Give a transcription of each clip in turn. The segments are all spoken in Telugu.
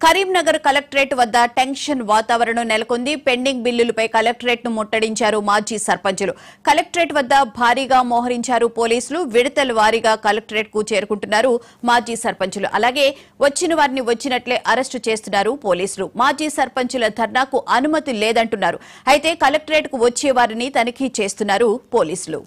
కరీంనగర్ కలెక్టరేట్ వద్ద టెన్షన్ వాతావరణం నెలకొంది. పెండింగ్ బిల్లులపై కలెక్టరేట్ ను ముట్టడించారు మాజీ సర్పంచులు. కలెక్టరేట్ వద్ద భారీగా మోహరించారు పోలీసులు. విడతల వారీగా కలెక్టరేట్ కు చేరుకుంటున్నారు మాజీ సర్పంచులు. అలాగే వచ్చిన వారిని వచ్చినట్లే అరెస్టు చేస్తున్నారు పోలీసులు. మాజీ సర్పంచుల ధర్నాకు అనుమతి లేదంటున్నారు. అయితే కలెక్టరేట్ కు వచ్చే వారిని తనిఖీ చేస్తున్నారు పోలీసులు.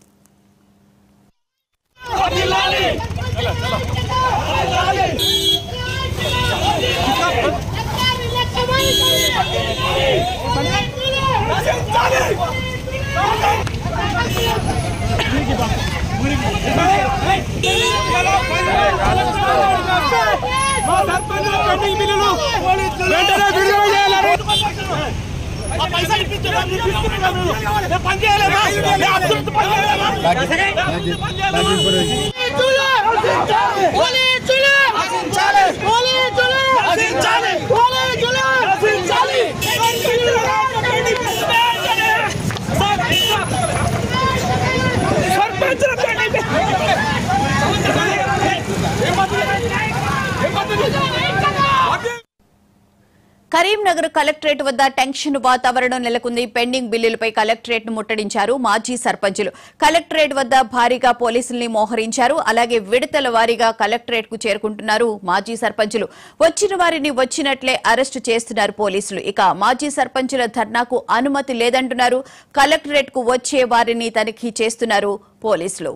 కరీంనగర్ కలెక్టరేట్ వద్ద టెన్షన్ వాతావరణం నెలకొంది. పెండింగ్ బిల్లులపై కలెక్టరేట్ ను ముట్టడించారు మాజీ సర్పంచులు. కలెక్టరేట్ వద్ద భారీగా పోలీసుల్ని మోహరించారు. అలాగే విడతల వారీగా కలెక్టరేట్ కు చేరుకుంటున్నారు మాజీ సర్పంచులు. వచ్చిన వారిని వచ్చినట్లే అరెస్టు చేస్తున్నారు పోలీసులు. ఇక మాజీ సర్పంచుల ధర్నాకు అనుమతి లేదంటున్నారు. కలెక్టరేట్ కు వచ్చే వారిని తనిఖీ చేస్తున్నారు పోలీసులు.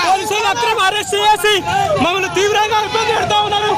పోలీసులు అక్రమ అరెస్ట్ చేసి మమ్మల్ని తీవ్రంగా ఇబ్బంది పెడతా ఉన్నారు.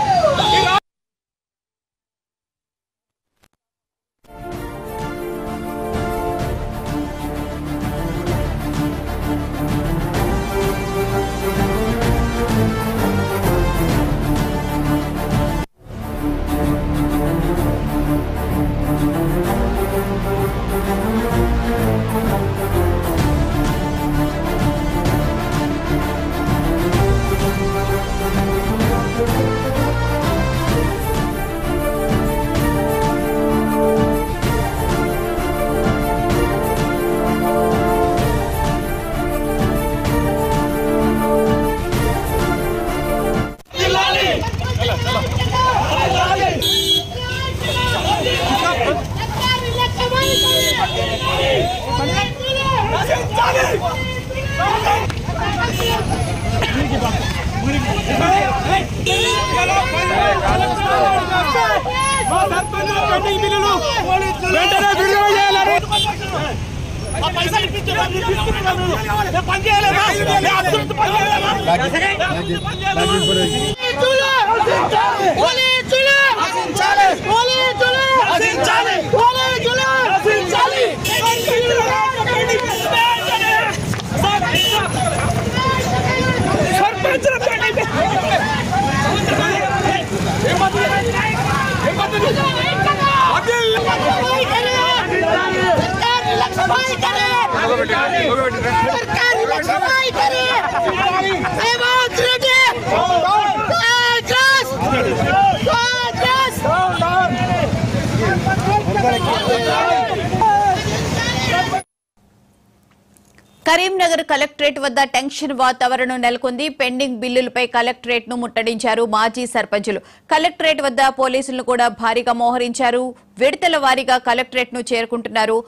కరీంనగర్ కలెక్టరేట్ వద్ద టెన్షన్ వాతావరణం నెలకొంది. పెండింగ్ బిల్లులపై కలెక్టరేట్ ను ముట్టడించారు మాజీ సర్పంచులు. కలెక్టరేట్ వద్ద పోలీసులను కూడా భారీగా మోహరించారు. విడతల వారీగా కలెక్టరేట్ ను చేరుకుంటున్నారు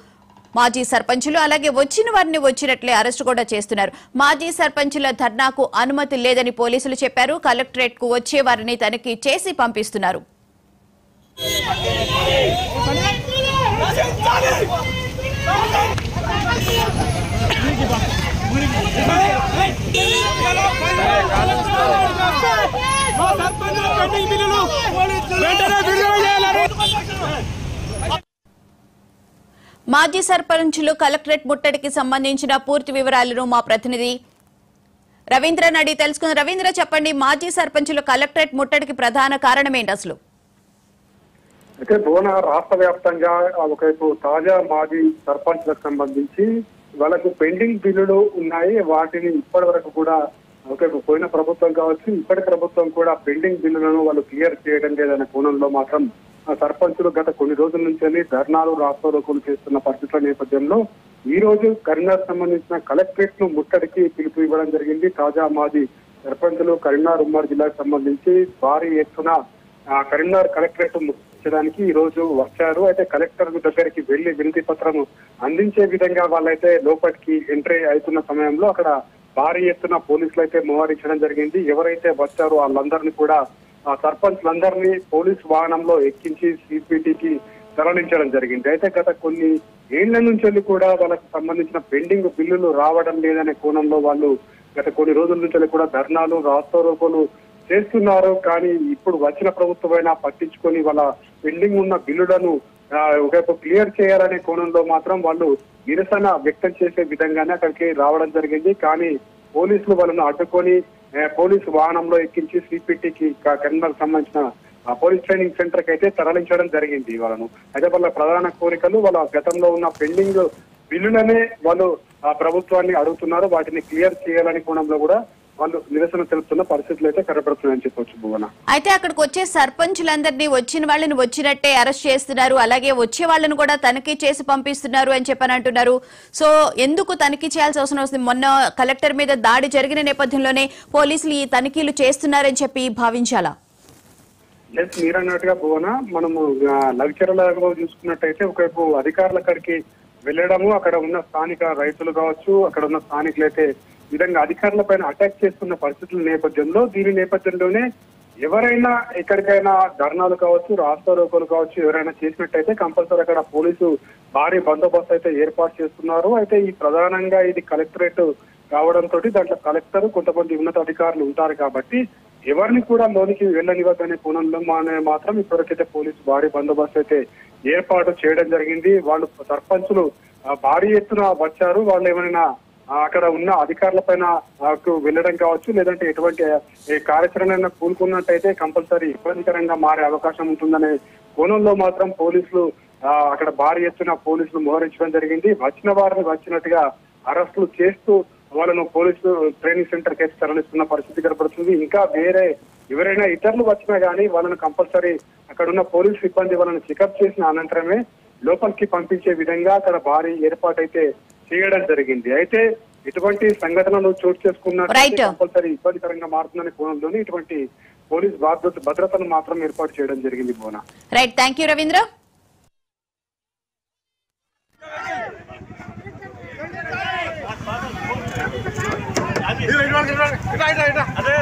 మాజీ సర్పంచులు. అలాగే వచ్చిన వారిని వచ్చినట్లే అరెస్టు కూడా చేస్తున్నారు. మాజీ సర్పంచుల ధర్నాకు అనుమతి లేదని పోలీసులు చెప్పారు. కలెక్టరేట్ కు వచ్చే వారిని తనిఖీ చేసి పంపిస్తున్నారు. మాజీ సర్పంచులు కలెక్టరేట్ ముట్టడికి సంబంధించిన పూర్తి వివరాలను మా ప్రతినిధి రవీంద్రని అడిగి తెలుసుకున్న రవీంద్ర, చెప్పండి, మాజీ సర్పంచులు కలెక్టరేట్ ముట్టడికి ప్రధాన కారణం ఏంటి అసలు? అయితే భువన రాష్ట్ర వ్యాప్తంగా ఒకవైపు తాజా మాజీ సర్పంచ్లకు సంబంధించి వాళ్ళకు పెండింగ్ బిల్లులు ఉన్నాయి. వాటిని ఇప్పటి వరకు కూడా ఒకవైపు పోయిన ప్రభుత్వం కావచ్చు, ఇప్పటి ప్రభుత్వం కూడా పెండింగ్ బిల్లులను వాళ్ళు క్లియర్ చేయడం లేదనే కోణంలో మాత్రం సర్పంచులు గత కొన్ని రోజుల నుంచి ధర్నాలు రాస్తారోకోలు చేస్తున్న పరిస్థితుల నేపథ్యంలో ఈ రోజు కరీంనగర్ సంబంధించిన కలెక్టరేట్ ను ముట్టడికి పిలుపు ఇవ్వడం జరిగింది. తాజా మాజీ సర్పంచులు కరీంనగర్ ఉమ్మడి జిల్లాకు సంబంధించి భారీ ఎత్తున కరీంనగర్ కలెక్టరేట్ ముగించడానికి ఈ రోజు వచ్చారు. అయితే కలెక్టర్ దగ్గరికి వెళ్లి వినతి పత్రం అందించే విధంగా వాళ్ళైతే లోపలికి ఎంట్రీ అవుతున్న సమయంలో అక్కడ భారీ ఎత్తున పోలీసులు అయితే మోహరించడం జరిగింది. ఎవరైతే వచ్చారో వాళ్ళందరినీ కూడా సర్పంచ్లందరినీ పోలీసు వాహనంలో ఎక్కించి సిపిటికి తరలించడం జరిగింది. అయితే గత కొన్ని ఏళ్ల నుంచి కూడా వాళ్ళకు సంబంధించిన పెండింగ్ బిల్లులు రావడం లేదనే కోణంలో వాళ్ళు గత కొన్ని రోజుల నుంచి కూడా ధర్నాలు రాస్తారోకోలు చేస్తున్నారు. కానీ ఇప్పుడు వచ్చిన ప్రభుత్వమైనా పట్టించుకొని వాళ్ళ పెండింగ్ ఉన్న బిల్లులను ఒకవైపు క్లియర్ చేయాలనే కోణంలో మాత్రం వాళ్ళు నిరసన వ్యక్తం చేసే విధంగానే అక్కడికి రావడం జరిగింది. కానీ పోలీసులు వాళ్ళను అడ్డుకొని పోలీసు వాహనంలో ఎక్కించి సిపిటికి కరీంనగర్ సంబంధించిన పోలీస్ ట్రైనింగ్ సెంటర్ కి అయితే తరలించడం జరిగింది వాళ్ళను. అయితే వాళ్ళ ప్రధాన కోరికలు వాళ్ళ గతంలో ఉన్న పెండింగ్ బిల్లులనే వాళ్ళు ప్రభుత్వాన్ని అడుగుతున్నారు. వాటిని క్లియర్ చేయాలని కోణంలో కూడా వాళ్ళు నిరసన తెలుపుతున్న పరిస్థితులు అయితే కనబడుతున్నాయని చెప్పొచ్చు భువన. అయితే అక్కడికి వచ్చే సర్పంచులందరినీ వచ్చిన వాళ్ళని వచ్చినట్టే అరెస్ట్ చేస్తున్నారు, అలాగే వచ్చే వాళ్ళని కూడా తనిఖీ చేసి పంపిస్తున్నారు అని చెప్పని అంటున్నారు. సో ఎందుకు తనిఖీ చేయాల్సి అవసరం వస్తుంది? మొన్న కలెక్టర్ మీద దాడి జరిగిన నేపథ్యంలోనే పోలీసులు ఈ తనిఖీలు చేస్తున్నారని చెప్పి భావించాలా? మీరన్నట్టుగా భువన, మనము లవిచర్లలో చూసుకున్నట్టయితే ఒకవైపు అధికారుల అక్కడికి వెళ్ళడము, అక్కడ ఉన్న స్థానిక రైతులు కావచ్చు, అక్కడ ఉన్న స్థానికులైతే విధంగా అధికారుల పైన అటాక్ చేస్తున్న పరిస్థితుల నేపథ్యంలో దీని నేపథ్యంలోనే ఎవరైనా ఎక్కడికైనా ధర్నాలు కావచ్చు, రాస్తారోకోలు కావచ్చు ఎవరైనా చేసినట్టయితే కంపల్సరీ అక్కడ పోలీసు భారీ బందోబస్తు అయితే ఏర్పాటు చేస్తున్నారు. అయితే ఈ ప్రధానంగా ఇది కలెక్టరేట్ కావడంతో దాంట్లో కలెక్టర్ కొంతమంది ఉన్నత అధికారులు ఉంటారు కాబట్టి ఎవరిని కూడా లోనికి వెళ్ళనివ్వదనే కోణంలో మాత్రం ఇప్పటికైతే పోలీసు భారీ బందోబస్తు అయితే ఏర్పాటు చేయడం జరిగింది. వాళ్ళు సర్పంచులు భారీ ఎత్తున వచ్చారు. వాళ్ళు ఏమైనా అక్కడ ఉన్న అధికారుల పైన వెళ్ళడం కావచ్చు, లేదంటే ఎటువంటి కార్యాచరణ కూలుకున్నట్టయితే కంపల్సరీ ఇబ్బందికరంగా మారే అవకాశం ఉంటుందనే కోణంలో మాత్రం పోలీసులు అక్కడ భారీ ఎత్తున పోలీసులు మోహరించడం జరిగింది. వచ్చిన వారిని వచ్చినట్టుగా అరెస్టులు చేస్తూ వాళ్ళను పోలీసు ట్రైనింగ్ సెంటర్ కి తరలిస్తున్న పరిస్థితి కనపడుతుంది. ఇంకా వేరే ఎవరైనా ఇతరులు వచ్చినా గానీ వాళ్ళను కంపల్సరీ అక్కడ ఉన్న పోలీసు సిబ్బంది వాళ్ళని చెకప్ చేసిన అనంతరమే లోపలికి పంపించే విధంగా అక్కడ భారీ ఏర్పాటు అయితే చేయడం జరిగింది. అయితే ఇటువంటి సంఘటనలు చోటు చేసుకున్నట్టు కంపల్సరీ ఇబ్బందికరంగా మారుతుందనే కోణంలోనే ఇటువంటి పోలీస్ భద్రతను మాత్రం ఏర్పాటు చేయడం జరిగింది. Bhuvana. Right, thank you Ravindra. అదే